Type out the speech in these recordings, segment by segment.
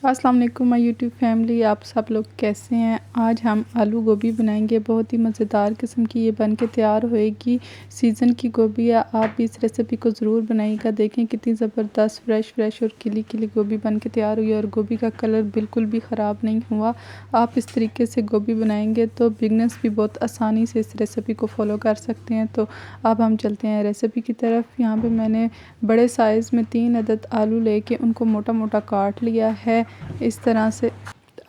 अस्सलाम वालेकुम my YouTube family, आप सब लोग कैसे हैं। आज हम आलू गोभी बनाएंगे। बहुत ही मज़ेदार किस्म की ये बन के तैयार होएगी। सीज़न की गोभी है, आप भी इस रेसिपी को ज़रूर बनाइएगा। देखें कितनी ज़बरदस्त फ्रेश और खिली खिली गोभी बन के तैयार हुई है और गोभी का कलर बिल्कुल भी ख़राब नहीं हुआ। आप इस तरीके से गोभी बनाएंगे तो बिगनर्स भी बहुत आसानी से इस रेसिपी को फॉलो कर सकते हैं। तो अब हम चलते हैं रेसिपी की तरफ। यहाँ पर मैंने बड़े साइज़ में 3 अदद आलू लेके उनको मोटा मोटा काट लिया है। इस तरह से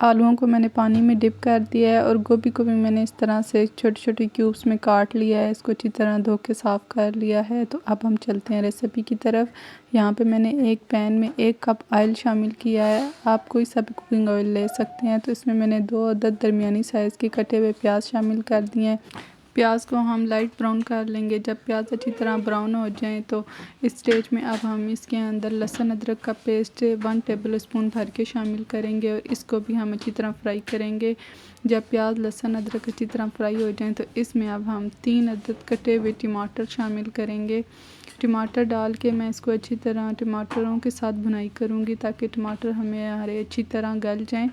आलूओं को मैंने पानी में डिप कर दिया है और गोभी को भी मैंने इस तरह से छोटे छोटे क्यूब्स में काट लिया है। इसको अच्छी तरह धो के साफ़ कर लिया है। तो अब हम चलते हैं रेसिपी की तरफ। यहाँ पे मैंने एक पैन में 1 कप ऑयल शामिल किया है। आप कोई सा भी कुकिंग ऑयल ले सकते हैं। तो इसमें मैंने 2 अदद दरमियानी साइज़ के कटे हुए प्याज शामिल कर दिए हैं। प्याज को हम लाइट ब्राउन कर लेंगे। जब प्याज अच्छी तरह ब्राउन हो जाए तो इस स्टेज में अब हम इसके अंदर लहसुन अदरक का पेस्ट 1 टेबल स्पून भर के शामिल करेंगे और इसको भी हम अच्छी तरह फ्राई करेंगे। जब प्याज लहसुन अदरक अच्छी तरह फ्राई हो जाए तो इसमें अब हम 3 अदद कटे हुए टमाटर शामिल करेंगे। टमाटर डाल के मैं इसको अच्छी तरह टमाटरों के साथ भुनाई करूँगी ताकि टमाटर हमारे अच्छी तरह गल जाएँ।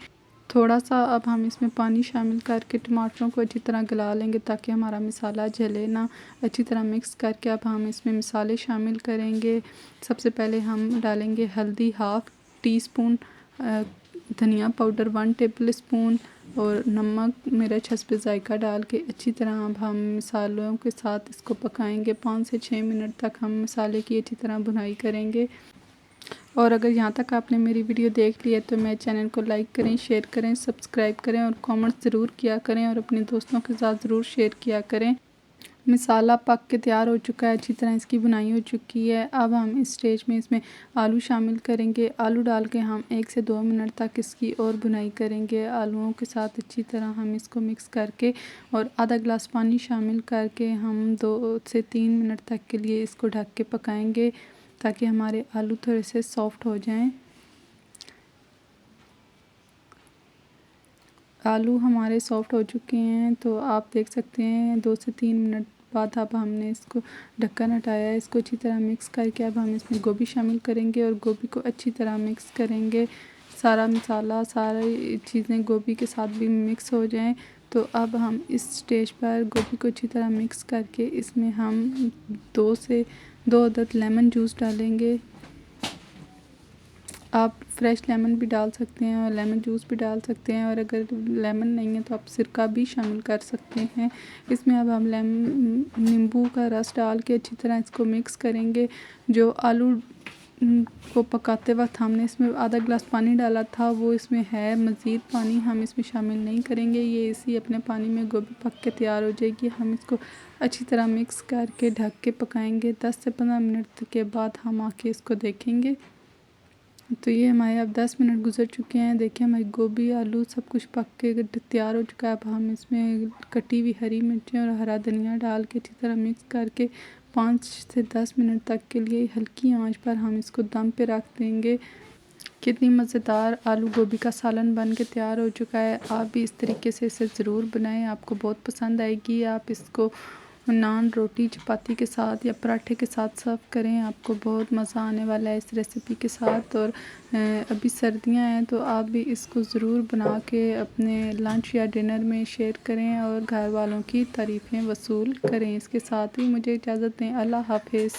थोड़ा सा अब हम इसमें पानी शामिल करके टमाटरों को अच्छी तरह गला लेंगे ताकि हमारा मसाला जले ना। अच्छी तरह मिक्स करके अब हम इसमें मसाले शामिल करेंगे। सबसे पहले हम डालेंगे हल्दी 1/2 टीस्पून, धनिया पाउडर 1 टेबल स्पून और नमक मिर्च हस्ब ज़ायक़ा डाल के अच्छी तरह अब हम मसालों के साथ इसको पकाएंगे। 5 से 6 मिनट तक हम मसाले की अच्छी तरह भुनाई करेंगे। और अगर यहाँ तक आपने मेरी वीडियो देख ली है तो मेरे चैनल को लाइक करें, शेयर करें, सब्सक्राइब करें और कमेंट ज़रूर किया करें और अपने दोस्तों के साथ ज़रूर शेयर किया करें। मसाला पक के तैयार हो चुका है, अच्छी तरह इसकी बुनाई हो चुकी है। अब हम इस स्टेज में इसमें आलू शामिल करेंगे। आलू डाल के हम 1 से 2 मिनट तक इसकी और बुनाई करेंगे। आलूओं के साथ अच्छी तरह हम इसको मिक्स करके और आधा गिलास पानी शामिल करके हम 2 से 3 मिनट तक के लिए इसको ढक के पकाएंगे ताकि हमारे आलू थोड़े से सॉफ्ट हो जाएं। आलू हमारे सॉफ्ट हो चुके हैं तो आप देख सकते हैं 2 से 3 मिनट बाद अब हमने इसको ढक्कन हटाया है। इसको अच्छी तरह मिक्स करके अब हम इसमें गोभी शामिल करेंगे और गोभी को अच्छी तरह मिक्स करेंगे। सारा मसाला सारी चीज़ें गोभी के साथ भी मिक्स हो जाएं। तो अब हम इस स्टेज पर गोभी को अच्छी तरह मिक्स करके इसमें हम 2 अदद लेमन जूस डालेंगे। आप फ्रेश लेमन भी डाल सकते हैं और लेमन जूस भी डाल सकते हैं और अगर लेमन नहीं है तो आप सिरका भी शामिल कर सकते हैं। इसमें अब हम नींबू का रस डाल के अच्छी तरह इसको मिक्स करेंगे। जो आलू को पकाते वक्त हमने इसमें आधा गिलास पानी डाला था वो इसमें है। मज़ीद पानी हम इसमें शामिल नहीं करेंगे। ये इसी अपने पानी में गोभी पक के तैयार हो जाएगी। हम इसको अच्छी तरह मिक्स करके ढक के पकाएंगे। 10 से 15 मिनट के बाद हम आके इसको देखेंगे। तो ये हमारे अब 10 मिनट गुजर चुके हैं। देखिए हमारी गोभी आलू सब कुछ पक के तैयार हो चुका है। अब हम इसमें कटी हुई हरी मिर्चें और हरा धनिया डाल के अच्छी तरह मिक्स करके 5 से 10 मिनट तक के लिए हल्की आंच पर हम इसको दम पे रख देंगे। कितनी मज़ेदार आलू गोभी का सालन बन के तैयार हो चुका है। आप भी इस तरीके से इसे ज़रूर बनाएं, आपको बहुत पसंद आएगी। आप इसको नान, रोटी, चपाती के साथ या पराठे के साथ सर्व करें, आपको बहुत मज़ा आने वाला है इस रेसिपी के साथ। और अभी सर्दियां हैं तो आप भी इसको ज़रूर बना के अपने लंच या डिनर में शेयर करें और घर वालों की तारीफ़ें वसूल करें। इसके साथ ही मुझे इजाज़त दें। अल्लाह हाफ़िज़।